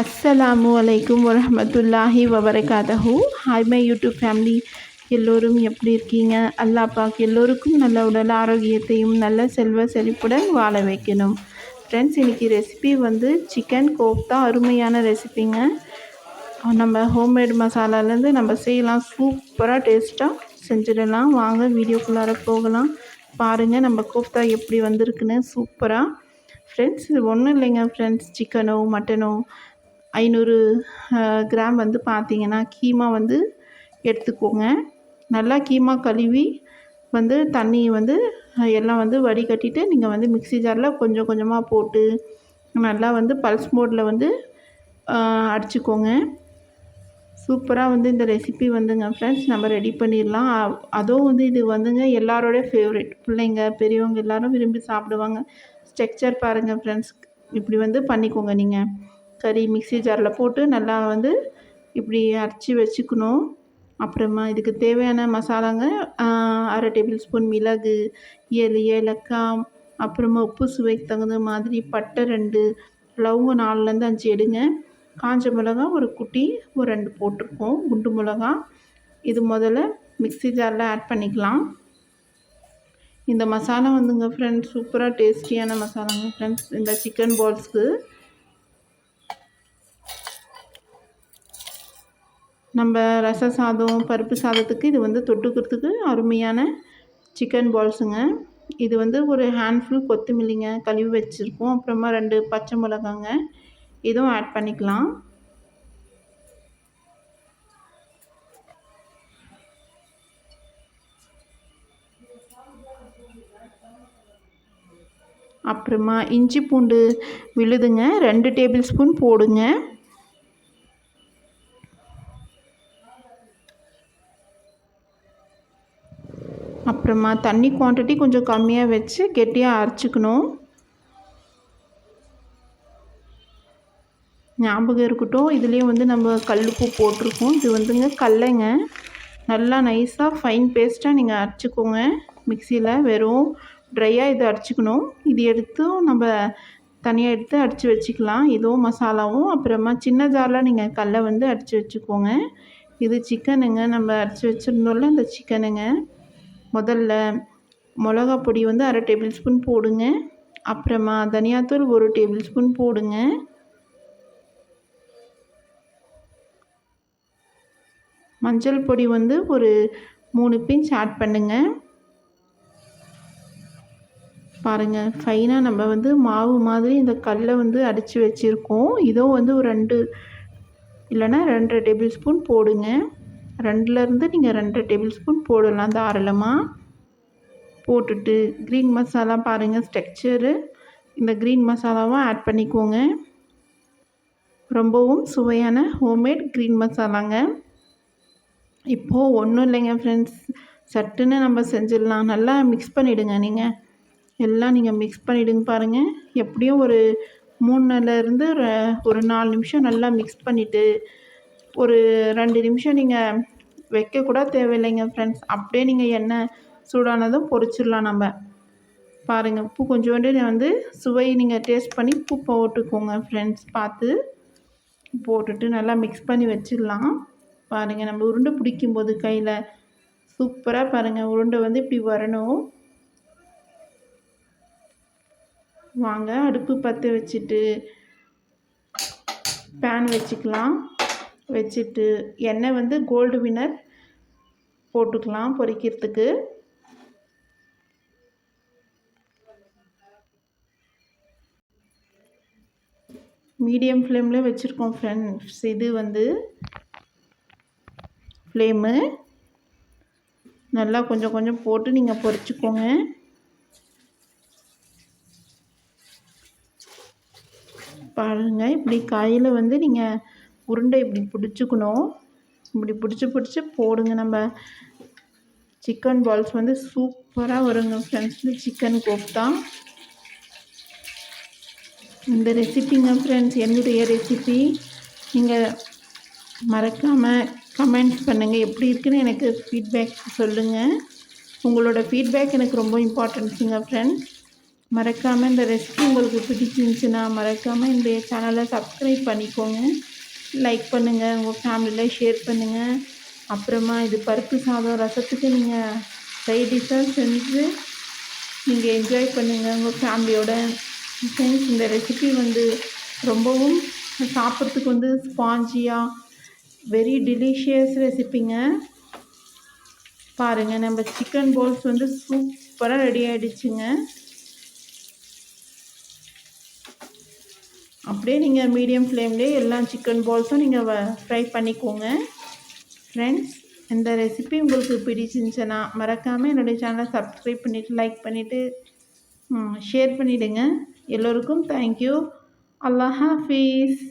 அஸ்ஸலாமு அலைக்கும் வரஹ்மத்துல்லாஹி வபரகாதஹு. ஹாய் மை யூடியூப் ஃபேமிலி, எல்லோரும் எப்படி இருக்கீங்க? அல்லாஹ் பாக் எல்லோருக்கும் நல்ல உடல் ஆரோக்கியத்தையும் நல்ல செல்வ செழிப்புடன் வாழ வைக்கணும். ஃப்ரெண்ட்ஸ், இன்றைக்கி ரெசிபி வந்து சிக்கன் கோஃப்தா. அருமையான ரெசிபிங்க. நம்ம ஹோம்மேட் மசாலாலேருந்து நம்ம செய்யலாம். சூப்பராக டேஸ்ட்டாக செஞ்சிடலாம். வாங்க வீடியோக்குள்ளார போகலாம். பாருங்கள் நம்ம கோஃப்தா எப்படி வந்திருக்குன்னு. சூப்பராக ஃப்ரெண்ட்ஸ், இது ஒன்றும் இல்லைங்க ஃப்ரெண்ட்ஸ். சிக்கனோ மட்டனோ 500 கிராம் வந்து பார்த்திங்கன்னா கீமா வந்து எடுத்துக்கோங்க. நல்லா கீமா கழுவி வந்து தண்ணி வந்து எல்லாம் வந்து வடிகட்டிட்டு நீங்கள் வந்து மிக்ஸி ஜாரில் கொஞ்சம் கொஞ்சமாக போட்டு நல்லா வந்து பல்ஸ் மோடில் வந்து அடிச்சுக்கோங்க. சூப்பராக வந்து இந்த ரெசிபி வந்துங்க ஃப்ரெண்ட்ஸ் நம்ம ரெடி பண்ணிடலாம். அதுவும் வந்து இது வந்துங்க எல்லாரோடைய ஃபேவரெட். பிள்ளைங்க பெரியவங்க எல்லோரும் விரும்பி சாப்பிடுவாங்க. ஸ்ட்ரக்சர் பாருங்கள் ஃப்ரெண்ட்ஸ், இப்படி வந்து பண்ணிக்கோங்க. நீங்கள் கறி மிக்ஸி ஜாரில் போட்டு நல்லா வந்து இப்படி அரைச்சி வச்சுக்கணும். அப்புறமா இதுக்கு தேவையான மசாலாங்க, 1/2 டேபிள் ஸ்பூன் மிளகு, 7 ஏலக்காய், அப்புறமா உப்பு சுவைக்கு தகுந்த மாதிரி பட்டை 2, லவங்கம் 4லேருந்து 5 எடுங்க. காஞ்ச மிளகா ஒரு குட்டி ஒரு 2 போட்டிருக்கோம், குண்டு மிளகா. இது முதல்ல மிக்ஸி ஜாரில் ஆட் பண்ணிக்கலாம். இந்த மசாலா வந்துங்க ஃப்ரெண்ட்ஸ் சூப்பராக டேஸ்டியான மசாலாங்க ஃப்ரெண்ட்ஸ். இந்த சிக்கன் பால்ஸ்க்கு நம்ம ரச சாதம் பருப்பு சாதத்துக்கு இது வந்து தொட்டுக்கிறதுக்கு அருமையான சிக்கன் பால்ஸுங்க. இது வந்து ஒரு ஹேண்ட்ஃபுல் கொத்தமல்லிங்க கழுவி வச்சுருக்கோம். அப்புறமா 2 பச்சை மிளகாங்க, இதுவும் ஆட் பண்ணிக்கலாம். அப்புறமா இஞ்சி பூண்டு விழுதுங்க 2 டேபிள் ஸ்பூன் போடுங்க. அப்புறமா தண்ணி குவான்டிட்டி கொஞ்சம் கம்மியாக வச்சு கெட்டியாக அரைச்சிக்கணும். ஞாபகம் இருக்கட்டும், இதுலேயும் வந்து நம்ம கல்லுப்பு போட்டிருக்கோம். இது வந்துங்க கடலைங்க. நல்லா நைஸாக ஃபைன் பேஸ்ட்டாக நீங்கள் அரைச்சிக்கோங்க மிக்சியில். வெறும் ட்ரையாக இதை அரைச்சிக்கணும். இது எடுத்து நம்ம தனியாக எடுத்து அடித்து வச்சுக்கலாம். இதுவும் மசாலாவும். அப்புறமா சின்ன ஜாரில் நீங்கள் கடலை வந்து அடித்து வச்சுக்கோங்க. இது சிக்கனுங்க, நம்ம அரைச்சி வச்சுருந்தோம்ல இந்த சிக்கனுங்க. முதல்ல மிளகா பொடி வந்து 1/2 டேபிள் ஸ்பூன் போடுங்க. அப்புறமா தனியாத்தூள் 1 டேபிள் ஸ்பூன் போடுங்க. மஞ்சள் பொடி வந்து ஒரு 3 பிஞ்ச் ஆட் பண்ணுங்க. பாருங்கள், ஃபைனாக நம்ம வந்து மாவு மாதிரி இந்த கடலை வந்து அடித்து வச்சுருக்கோம். இதுவும் வந்து ஒரு 2 இல்லைன்னா 2.5 டேபிள் ஸ்பூன் போடுங்க. 2லேருந்து நீங்கள் 2.5 டேபிள் ஸ்பூன் போடலாம் தாராளமாக. போட்டுட்டு க்ரீன் மசாலா பாருங்கள் ஸ்ட்ரக்சரு, இந்த க்ரீன் மசாலாவும் ஆட் பண்ணிக்கோங்க. ரொம்பவும் சுவையான ஹோம்மேட் க்ரீன் மசாலாங்க. இப்போது ஒன்றும் இல்லைங்க ஃப்ரெண்ட்ஸ், சட்டுன்னு நம்ம செஞ்சிடலாம். நல்லா மிக்ஸ் பண்ணிவிடுங்க. நீங்கள் எல்லாம் நீங்கள் மிக்ஸ் பண்ணிவிடுங்க. பாருங்கள், எப்படியும் ஒரு 3லேருந்து ஒரு 4 நிமிஷம் நல்லா மிக்ஸ் பண்ணிவிட்டு ஒரு 2 நிமிஷம் நீங்கள் வைக்கக்கூட தேவையில்லைங்க ஃப்ரெண்ட்ஸ். அப்படியே நீங்கள் எண்ணெய் சூடானதும் பொரிச்சிடலாம். நம்ம பாருங்கள், உப்பு கொஞ்சோண்டு வந்து சுவை நீங்கள் டேஸ்ட் பண்ணி உப்பு போட்டுக்கோங்க ஃப்ரெண்ட்ஸ். பார்த்து போட்டுட்டு நல்லா மிக்ஸ் பண்ணி வச்சிடலாம். பாருங்கள், நம்ம உருண்டை பிடிக்கும்போது கையில் சூப்பராக பாருங்கள் உருண்டை வந்து இப்படி வரணும். வாங்க அடுப்பு பற்ற வச்சுட்டு பேன் வச்சுக்கலாம். வச்சுட்டு எண்ணெய் வந்து கோல்டு வினர் போட்டுக்கலாம் பொரிக்கிறதுக்கு. மீடியம் ஃப்ளேமில் வச்சுருக்கோம் ஃப்ரெண்ட்ஸ். இது வந்து ஃப்ளேமு நல்லா கொஞ்சம் கொஞ்சம் போட்டு நீங்கள் பொரிச்சுக்கோங்க. பாருங்கள், இப்படி கையில் வந்து நீங்கள் உருண்டை இப்படி பிடிச்சிக்கணும். இப்படி பிடிச்சி போடுங்க. நம்ம சிக்கன் பால்ஸ் வந்து சூப்பராக வருங்க ஃப்ரெண்ட்ஸ். சிக்கன் கோஃப்தா இந்த ரெசிபிங்க ஃப்ரெண்ட்ஸ், என்னுடைய ரெசிபி. நீங்கள் மறக்காமல் கமெண்ட்ஸ் பண்ணுங்கள், எப்படி இருக்குன்னு எனக்கு ஃபீட்பேக் சொல்லுங்கள். உங்களோட ஃபீட்பேக் எனக்கு ரொம்ப இம்பார்ட்டன்ஸுங்க ஃப்ரெண்ட்ஸ். மறக்காமல் இந்த ரெசிபி உங்களுக்கு பிடிச்சிருந்துச்சுன்னா மறக்காமல் இந்த சேனலை சப்ஸ்கிரைப் பண்ணிக்கோங்க. லைக் பண்ணுங்கள், உங்கள் ஃபேமிலியில் ஷேர் பண்ணுங்கள். அப்புறமா இது பருப்பு சாதம் ரசத்துக்கு நீங்கள் சைட் டிஷ்ஷாக செஞ்சு நீங்கள் என்ஜாய் பண்ணுங்கள் உங்கள் ஃபேமிலியோட. ஃப்ரெண்ட்ஸ், இந்த ரெசிபி ரொம்பவும் சாப்பிட்றதுக்கு ஸ்பாஞ்சியாக வெரி டெலிஷியஸ் ரெசிபிங்க. பாருங்கள், நம்ம சிக்கன் போல்ஸ் சூப்பராக ரெடி ஆகிடுச்சுங்க. அப்படியே நீங்கள் மீடியம் ஃப்ளேம்லேயே எல்லா சிக்கன் பால்ஸும் நீங்கள் ஃப்ரை பண்ணிக்கோங்க. ஃப்ரெண்ட்ஸ், இந்த ரெசிபி உங்களுக்கு பிடிச்சிருந்துச்சுன்னா மறக்காமல் என்னுடைய சேனலை சப்ஸ்கிரைப் பண்ணிவிட்டு லைக் பண்ணிவிட்டு ஷேர் பண்ணிவிடுங்க. எல்லோருக்கும் தேங்க்யூ. அல்லாஹ் ஹாஃபீஸ்.